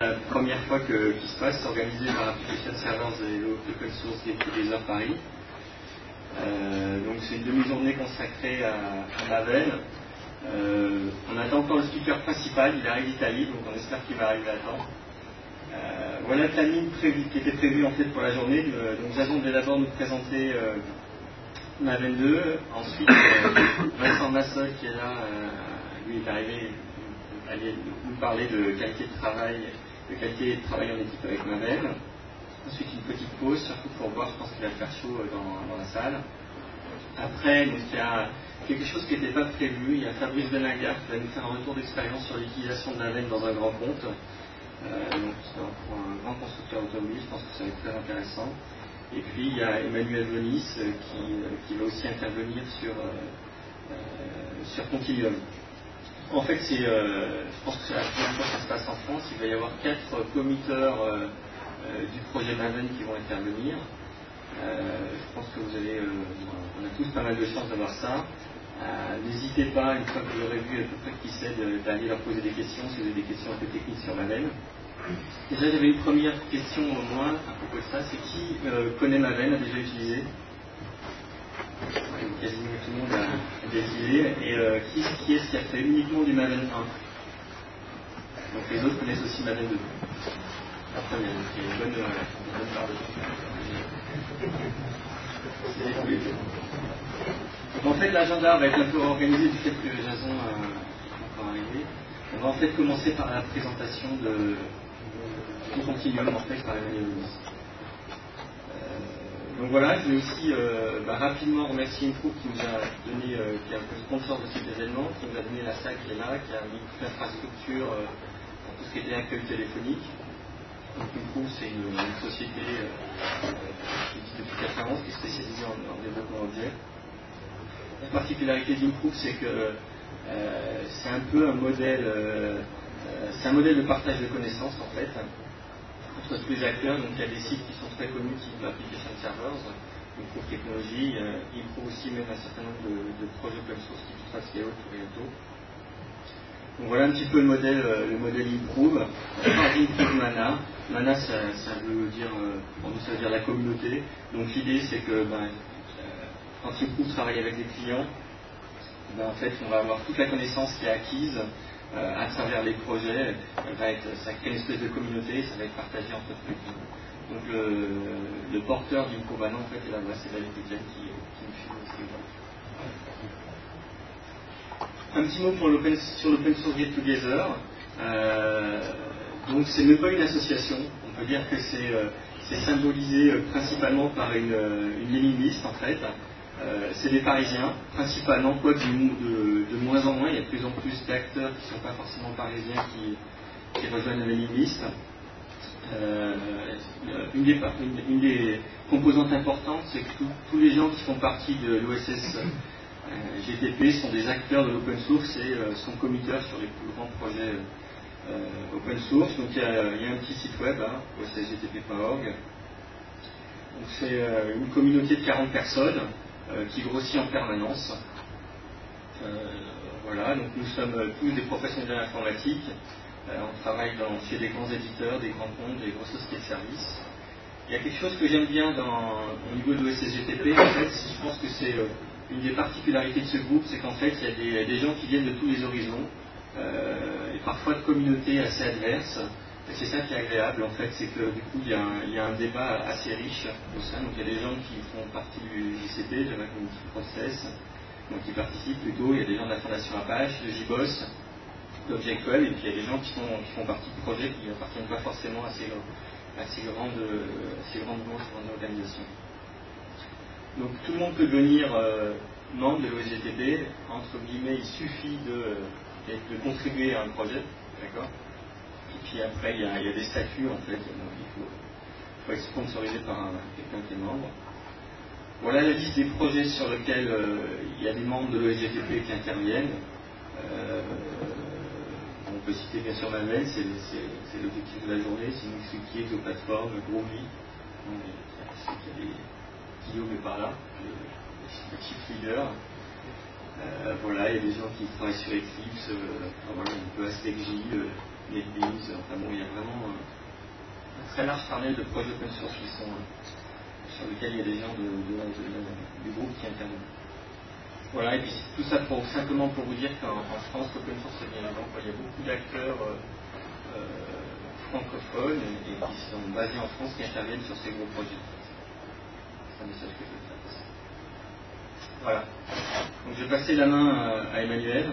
La première fois qu'il se passe, c'est organisé par Application Servers et l'Open Source Get Together Paris. Donc c'est une demi-journée consacrée à Maven. On attend encore le speaker principal, il arrive d'Italie, donc on espère qu'il va arriver à temps. Voilà le planning qui était prévu en fait pour la journée. Donc Jason devait d'abord nous présenter Maven 2, ensuite Vincent Massol qui est là, lui est arrivé, allait nous parler de qualité de travail en équipe avec Maven. Ensuite une petite pause, surtout pour boire, je pense qu'il va faire chaud dans la salle. Après, donc, il y a quelque chose qui n'était pas prévu, il y a Fabrice Benagar qui va nous faire un retour d'expérience sur l'utilisation de Maven dans un grand compte. Donc pour un grand constructeur automobile, je pense que ça va être très intéressant. Et puis il y a Emmanuel Venis qui va aussi intervenir sur Continuum. En fait, je pense que c'est la première fois que ça se passe en France. Il va y avoir 4 committeurs du projet Maven qui vont intervenir. Je pense que on a tous pas mal de chance d'avoir ça. N'hésitez pas, une fois que vous aurez vu à peu près qui c'est, d'aller leur poser des questions, si vous avez des questions un peu techniques sur Maven. Déjà, j'avais une première question au moins à propos de ça, c'est qui connaît Maven, a déjà utilisé? Quasiment tout le monde a déjà utilisé. Et qui est-ce qui a fait uniquement du Maven 1? Donc les autres connaissent aussi Maven 2. La première, donc il y a une bonne part de donc en fait, l'agenda va être un peu organisé du fait que Jason est encore arrivé. On va en fait commencer par la présentation de Continuum en fait par Emmanuel Venis. Donc voilà, je vais aussi rapidement remercier Improve qui nous a donné, qui est un peu sponsor de cet événement, qui nous a donné la salle qui est là, qui a mis toute l'infrastructure pour tout ce qui était accueil téléphonique. Donc Improve, c'est une société qui existe depuis 91, qui est spécialisée en développement objet. La particularité d'Improve, c'est que c'est un peu un modèle, de partage de connaissances en fait, entre tous les acteurs. Donc il y a des sites qui sont très connus, type Application Servers, Improve Technologies, Improve aussi même un certain nombre de projets open source type Trasceo, Toreato. Donc voilà un petit peu le modèle Improve. Improve Mana. Mana, ça veut dire, pour nous, ça veut dire la communauté. Donc l'idée, c'est que quand Improve travaille avec des clients, en fait, on va avoir toute la connaissance qui est acquise à travers les projets. Ça crée une espèce de communauté, ça va être partagé entre tous les clients. Donc le porteur d'Improve Mana, en fait, est là-bas, c'est David Etienne qui me suit aussi. Un petit mot sur l'Open Source Get Together. Donc c'est même pas une association, on peut dire que c'est symbolisé principalement par une mailing list en fait. C'est des Parisiens, principalement, quoi, de moins en moins, il y a de plus en plus d'acteurs qui ne sont pas forcément parisiens qui rejoignent la mailing list. Une des composantes importantes, c'est que tous les gens qui font partie de l'OSS GTP sont des acteurs de l'open source et sont committeurs sur les plus grands projets open source. Donc il y a un petit site web, ossgtp.org. Donc c'est une communauté de 40 personnes qui grossit en permanence. Voilà, donc nous sommes tous des professionnels de l'informatique. On travaille chez des grands éditeurs, des grands comptes, des grosses sociétés de services. Il y a quelque chose que j'aime bien au niveau de l'OSSGTP, en fait, je pense que c'est une des particularités de ce groupe, c'est qu'en fait, il y a des gens qui viennent de tous les horizons, et parfois de communautés assez adverses. Et c'est ça qui est agréable, en fait, c'est que du coup, il y a un débat assez riche au sein. Donc il y a des gens qui font partie du JCP, Java Community Process, donc qui participent plutôt. Il y a des gens de la Fondation Apache, de JBoss, d'Objectweb, et puis il y a des gens qui font partie de projets qui n'appartiennent pas forcément à ces grandes organisations. Donc tout le monde peut devenir membre de l'OSGTP. Entre guillemets, il suffit de contribuer à un projet, d'accord. Et puis après, il y a des statuts en fait. Donc, il faut être sponsorisé par quelqu'un qui est membre. Voilà la liste des projets sur lesquels il y a des membres de l'OSGTP qui interviennent. On peut citer bien sûr Maven, c'est l'objectif de la journée, c'est une expliquer aux plateformes, Groovy. Guillaume est par là, le chief leader. Voilà, il y a des gens qui travaillent sur Eclipse, voilà, un peu ASLEGJ, NetBeans, enfin bon, il y a vraiment très large panel de projets open source sur lesquels il y a des gens du groupe qui interviennent. Voilà, et puis tout ça simplement pour vous dire qu'en France, l'open source est bien évident. Il y a beaucoup d'acteurs francophones et qui sont basés en France qui interviennent sur ces gros projets. C'est un message que je veux faire passer. Voilà. Donc je vais passer la main à Emmanuel.